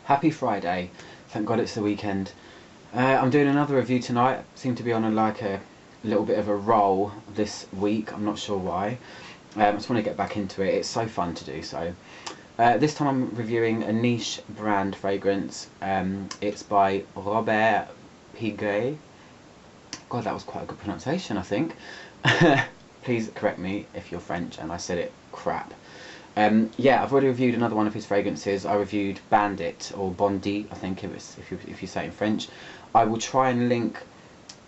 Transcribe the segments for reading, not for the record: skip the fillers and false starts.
Happy Friday. Thank God it's the weekend. I'm doing another review tonight. I seem to be on a little bit of a roll this week. I'm not sure why. I just want to get back into it. It's so fun to do so. This time I'm reviewing a niche brand fragrance. It's by Robert Piguet. God, that was quite a good pronunciation, I think. Please correct me if you're French and I said it crap. Yeah, I've already reviewed another one of his fragrances. I reviewed Bandit, or Bondi, I think it was, if you say it in French. I will try and link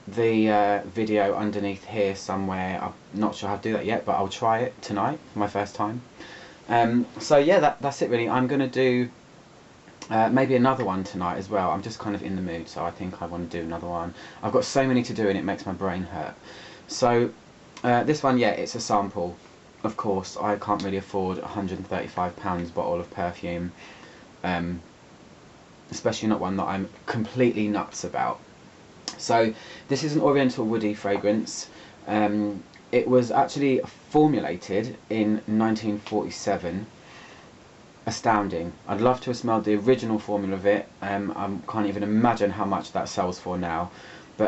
the video underneath here somewhere. I'm not sure how to do that yet, but I'll try it tonight for my first time. So yeah, that's it really. I'm going to do maybe another one tonight as well. I'm just kind of in the mood, so I think I want to do another one. I've got so many to do and it makes my brain hurt. So this one, yeah, it's a sample. Of course, I can't really afford a £135 bottle of perfume, especially not one that I'm completely nuts about. So this is an Oriental Woody fragrance. It was actually formulated in 1947. Astounding. I'd love to have smelled the original formula of it. I can't even imagine how much that sells for now. But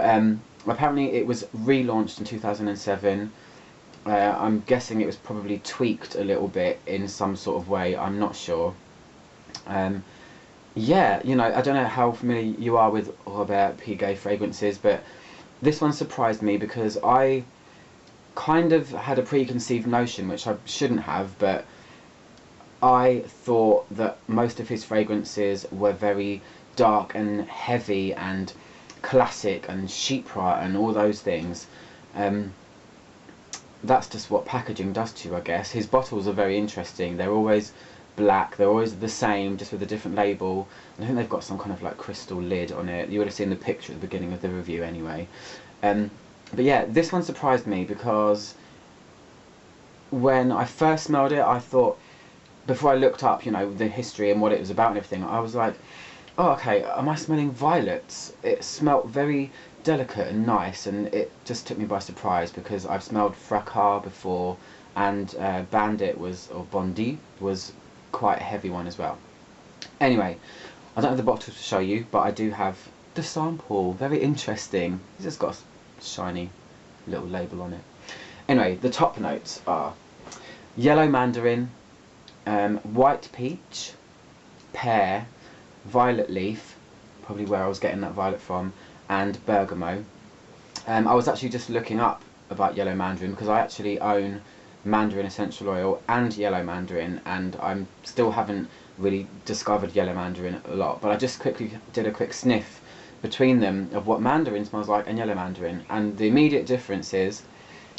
apparently it was relaunched in 2007. I'm guessing it was probably tweaked a little bit in some sort of way. I'm not sure. Yeah, you know, I don't know how familiar you are with Robert Piguet fragrances, but this one surprised me because I kind of had a preconceived notion, which I shouldn't have, but I thought that most of his fragrances were very dark and heavy and classic and chypre and all those things. That's just what packaging does to you, I guess. His bottles are very interesting. They're always black, they're always the same, just with a different label. I think they've got some kind of like crystal lid on it. You would have seen the picture at the beginning of the review anyway. But yeah, this one surprised me because when I first smelled it, I thought, before I looked up, you know, the history and what it was about and everything, I was like, oh, okay, am I smelling violets? It smelt very delicate and nice, and it just took me by surprise because I've smelled Fracas before, and Bandit or Bondi was quite a heavy one as well. Anyway, I don't have the bottle to show you, but I do have the sample. Very interesting. It's just got a shiny little label on it. Anyway, the top notes are yellow mandarin, white peach, pear, violet leaf, probably where I was getting that violet from, and bergamot. I was actually just looking up about yellow mandarin because I actually own mandarin essential oil and yellow mandarin, and I still haven't really discovered yellow mandarin a lot, but I just quickly did a quick sniff between them of what mandarin smells like and yellow mandarin, and the immediate difference is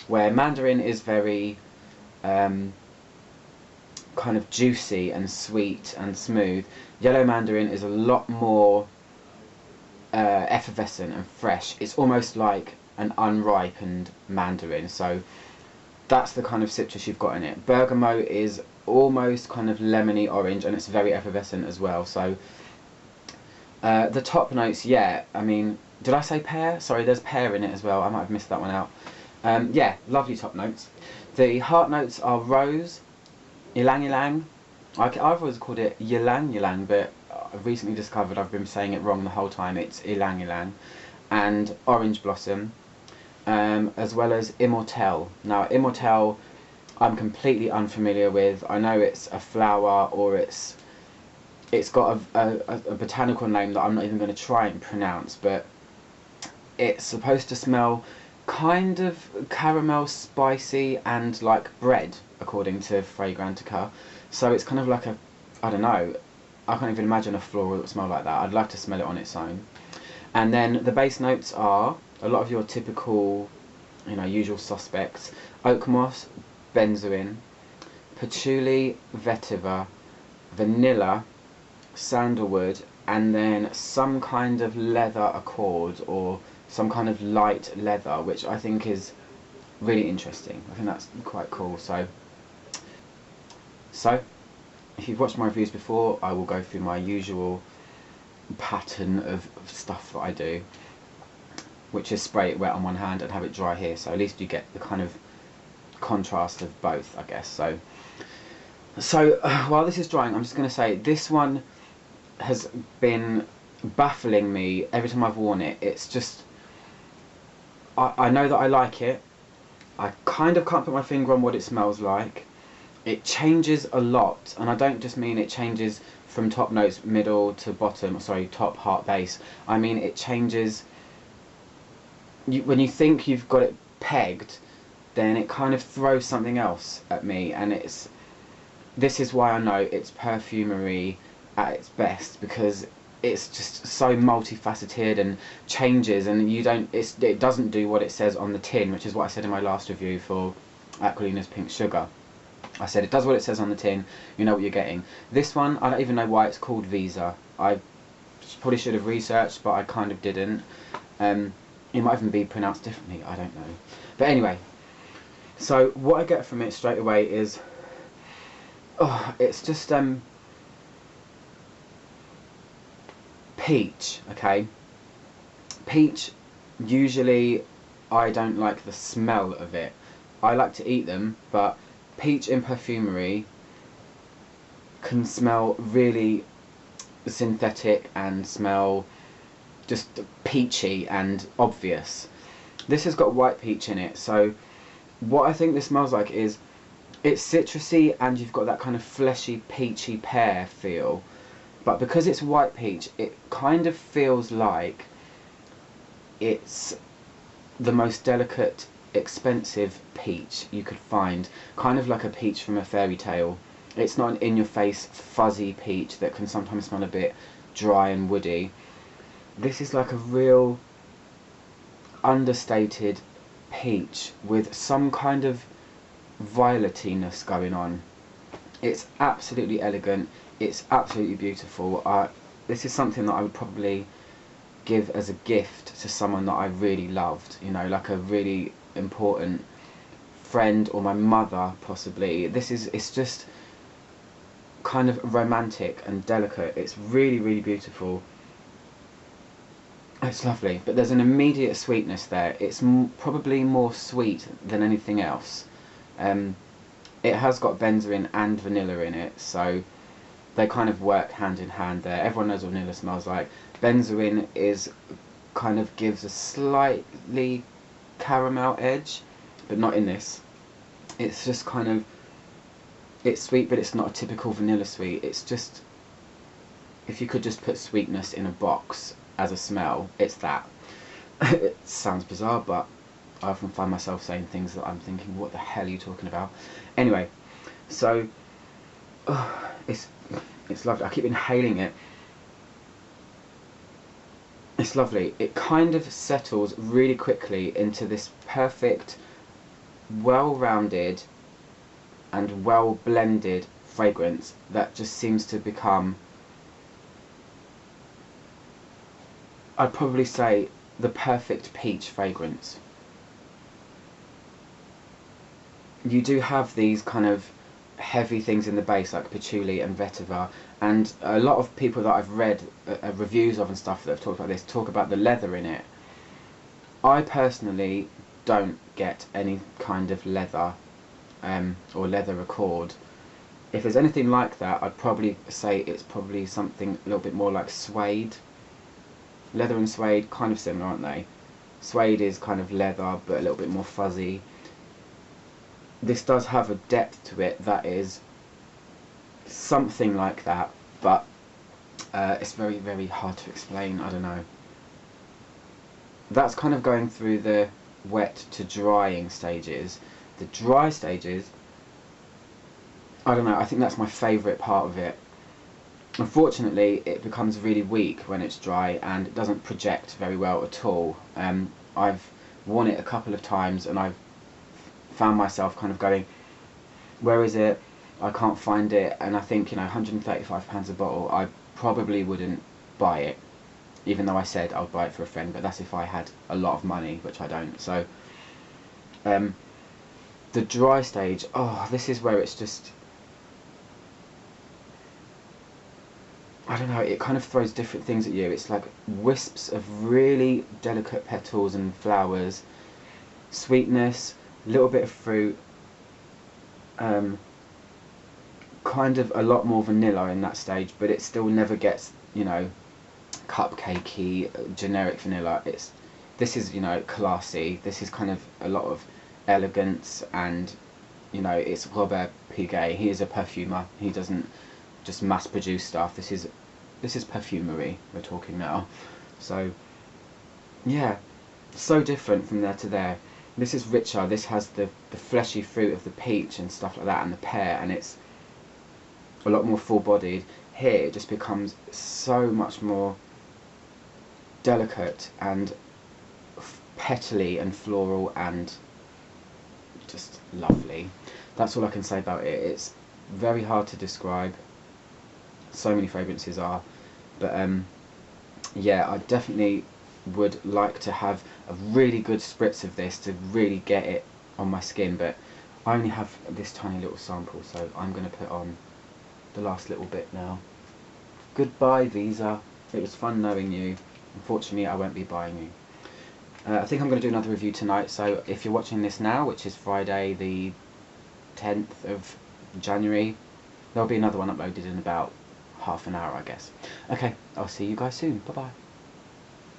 where mandarin is very kind of juicy and sweet and smooth, yellow mandarin is a lot more effervescent and fresh. It's almost like an unripened mandarin, so that's the kind of citrus you've got in it. Bergamot is almost kind of lemony orange, and it's very effervescent as well. So the top notes, yeah, I mean, did I say pear? Sorry, there's pear in it as well. I might have missed that one out. Yeah, lovely top notes. The heart notes are rose, ylang-ylang. I've always called it ylang-ylang, but I've recently discovered I've been saying it wrong the whole time. It's ylang-ylang. And orange blossom, as well as immortelle. Now, immortelle, I'm completely unfamiliar with. I know it's a flower, or it's got a botanical name that I'm not even going to try and pronounce, but it's supposed to smell kind of caramel, spicy, and like bread, according to Fragrantica. So it's kind of like a, I don't know, I can't even imagine a floral that would smell like that. I'd like to smell it on its own. And then the base notes are a lot of your typical, you know, usual suspects: oak moss, benzoin, patchouli, vetiver, vanilla, sandalwood, and then some kind of leather accord, or some kind of light leather, which I think is really interesting. I think that's quite cool. So if you've watched my reviews before, I will go through my usual pattern of stuff that I do, which is spray it wet on one hand and have it dry here, so at least you get the kind of contrast of both, I guess. So while this is drying, I'm just going to say this one has been baffling me every time I've worn it. It's just, I know that I like it. I kind of can't put my finger on what it smells like. It changes a lot, and I don't just mean it changes from top notes, middle to bottom, sorry, top, heart, bass. I mean it changes, when you think you've got it pegged, then it kind of throws something else at me, and this is why I know it's perfumery at its best, because it's just so multifaceted and changes, and it doesn't do what it says on the tin, which is what I said in my last review for Aquilina's Pink Sugar. I said it does what it says on the tin, you know what you're getting. This one, I don't even know why it's called Visa. I probably should have researched, but I kind of didn't. It might even be pronounced differently, I don't know. But anyway, so what I get from it straight away is, it's just peach, okay? Peach, usually I don't like the smell of it. I like to eat them, but peach in perfumery can smell really synthetic and smell just peachy and obvious. This has got white peach in it, so what I think this smells like is, it's citrusy and you've got that kind of fleshy peachy pear feel, but because it's white peach, it kind of feels like it's the most delicate, expensive peach you could find, kind of like a peach from a fairy tale. It's not an in-your-face fuzzy peach that can sometimes smell a bit dry and woody. This is like a real understated peach with some kind of violetiness going on. It's absolutely elegant, it's absolutely beautiful. This is something that I would probably give as a gift to someone that I really loved, you know, like a really important friend, or my mother possibly. It's just kind of romantic and delicate. It's really, really beautiful. It's lovely, but there's an immediate sweetness there. It's probably more sweet than anything else. It has got benzoin and vanilla in it, so they kind of work hand in hand there. Everyone knows what vanilla smells like. Benzoin kind of gives a slightly caramel edge, but not in this. It's just kind of, it's sweet, but it's not a typical vanilla sweet. It's just, if you could just put sweetness in a box as a smell, it's that. It sounds bizarre, but I often find myself saying things that I'm thinking, what the hell are you talking about? Anyway, so it's lovely. I keep inhaling it. It's lovely. It kind of settles really quickly into this perfect, well-rounded and well-blended fragrance that just seems to become, I'd probably say, the perfect peach fragrance. You do have these kind of heavy things in the base like patchouli and vetiver, and a lot of people that I've read reviews of and stuff that have talked about this talk about the leather in it. I personally don't get any kind of leather or leather accord. If there's anything like that, I'd probably say it's probably something a little bit more like suede. Leather and suede, kind of similar, aren't they? Suede is kind of leather, but a little bit more fuzzy. This does have a depth to it that is something like that, but it's very, very hard to explain. I don't know. That's kind of going through the wet to drying stages. The dry stages, I don't know, I think that's my favourite part of it. Unfortunately, it becomes really weak when it's dry and it doesn't project very well at all. I've worn it a couple of times and I've found myself kind of going, where is it? I can't find it. And I think, you know, £135 a bottle, I probably wouldn't buy it, even though I said I would buy it for a friend, but that's if I had a lot of money, which I don't. So the dry stage, this is where it's just, I don't know, it kind of throws different things at you. It's like wisps of really delicate petals and flowers, sweetness, a little bit of fruit, kind of a lot more vanilla in that stage, but it still never gets you know, cupcakey, generic vanilla. This is, you know, classy. This is kind of a lot of elegance, and you know, it's Robert Piguet. He is a perfumer. He doesn't just mass produce stuff. This is perfumery we're talking now. So yeah, so different from there to there. This is richer. This has the fleshy fruit of the peach and stuff like that, and the pear, and it's a lot more full-bodied. Here it just becomes so much more delicate and petally and floral and just lovely. That's all I can say about it. It's very hard to describe. So many fragrances are, but yeah, I definitely would like to have a really good spritz of this to really get it on my skin, but I only have this tiny little sample, so I'm going to put on the last little bit now. Goodbye, Visa. It was fun knowing you. Unfortunately, I won't be buying you. I think I'm going to do another review tonight, so if you're watching this now, which is Friday the 10th of January, there'll be another one uploaded in about half an hour, I guess. Okay, I'll see you guys soon. Bye bye.